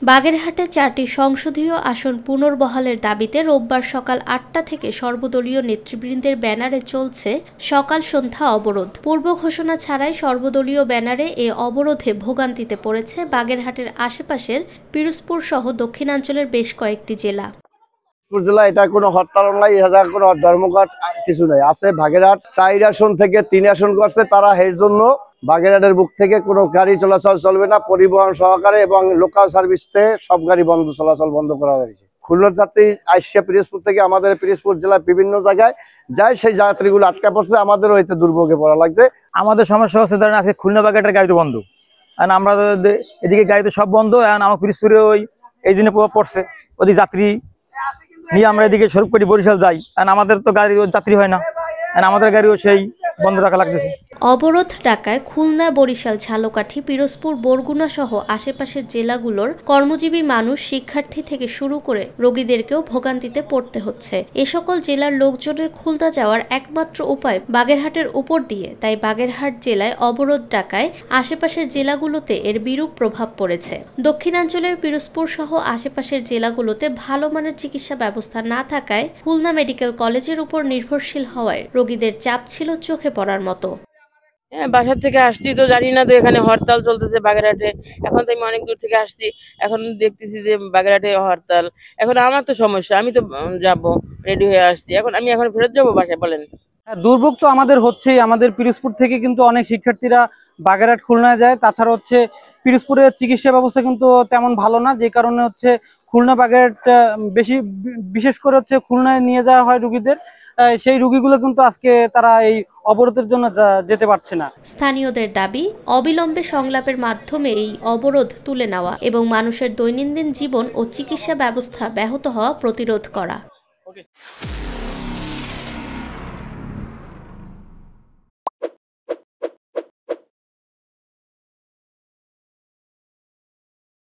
বাগেরহাটে 4টি সংসদীয় আসন পুনর্বহালের দাবিতে রোববার সকাল 8টা থেকে সর্বদলীয় নেতৃবৃন্দের ব্যানারে চলছে সকাল সন্ধ্যা অবরোধ। পূর্ব ঘোষণা ছাড়াই সর্বদলীয় ব্যানারে এ অবরোধে ভোগান্তিতে পড়েছে বাগেরহাটের আশেপাশের পিরোজপুর সহ দক্ষিণাঞ্চলের বেশ কয়েকটি জেলা। জেলা এটা কোনো হরতাল নাই, কোনো ধর্মঘট কিছু নাই। আছে বাগেরহাট 4 আসন থেকে 3 আসন করছে, তারা এর জন্য বাগেরহাটের বুক থেকে কোনো গাড়ি চলাচল চলবে না, পরিবহন সহকারে এবং লোকাল সার্ভিসতে সব গাড়ি চলাচল বন্ধ করা হয়েছে। খুলনার যাত্রী আসিয়া পিরোজপুর থেকে আমাদের পিরোজপুর জেলার বিভিন্ন জায়গায় যায়, সেই যাত্রীগুলো আটকা পড়ছে, আমাদেরও হইতে দুর্ভোগে পড়া লাগছে। আমাদের সমস্যা হচ্ছে ধরেন আজকে খুলনা বাগেরহাটের গাড়ি তো বন্ধ, আর আমরা এদিকে গাড়ি তো সব বন্ধ, আর আমার পিরোজপুরে ওই এই দিনে প্রভাব পড়ছে। ওদিকে যাত্রী নিয়ে আমরা এদিকে স্বরূপকাঠি বরিশাল যাই, আর আমাদের তো গাড়ি যাত্রী হয় না, আর আমাদের গাড়িও সেই বন্ধ রাখা লাগতেছে। অবরোধ ডাকায় খুলনা, বরিশাল, ঝালকাঠি, পিরোজপুর, বরগুনা সহ আশেপাশের জেলাগুলোর কর্মজীবী মানুষ, শিক্ষার্থী থেকে শুরু করে রোগীদেরকেও ভোগান্তিতে পড়তে হচ্ছে। এ সকল জেলার লোকজনের খুলনা যাওয়ার একমাত্র উপায় বাগেরহাটের উপর দিয়ে, তাই বাগেরহাট জেলায় অবরোধ ডাকায় আশেপাশের জেলাগুলোতে এর বিরূপ প্রভাব পড়েছে। দক্ষিণাঞ্চলের পিরোজপুর সহ আশেপাশের জেলাগুলোতে ভালো মানের চিকিৎসা ব্যবস্থা না থাকায় খুলনা মেডিকেল কলেজের উপর নির্ভরশীল হওয়ায় রোগীদের চাপ ছিল চোখে পড়ার মতো। হ্যাঁ, বাসার থেকে আসছি তো জানি না তো এখানে হরতাল চলতেছে বাগেরহাটে। এখন তো আমি অনেক দূর থেকে আসছি, এখন দেখতেছি যে বাগেরহাটে হরতাল। এখন আমার তো সমস্যা, আমি তো যাব, রেডি হয়ে আসছি। এখন ফেরত যাবো বাসায়, বলেন। দুর্ভোগ তো আমাদের হচ্ছেই। আমাদের পিরোজপুর থেকে কিন্তু অনেক শিক্ষার্থীরা বাগেরহাট খুলনায় যায়। তাছাড়া হচ্ছে পিরোজপুরের চিকিৎসা ব্যবস্থা কিন্তু তেমন ভালো না, যে কারণে হচ্ছে খুলনা বাগেরহাট বিশেষ করে হচ্ছে খুলনায় নিয়ে যাওয়া হয় রুগীদের। সেই রুগীগুলো কিন্তু আজকে তারা এই অবরোধের জন্য যেতে পারছে না। স্থানীয়দের দাবি, অবিলম্বে সংলাপের মাধ্যমে এই অবরোধ তুলে নেওয়া এবং মানুষের দৈনন্দিন জীবন ও চিকিৎসা ব্যবস্থা ব্যাহত হওয়া প্রতিরোধ করা।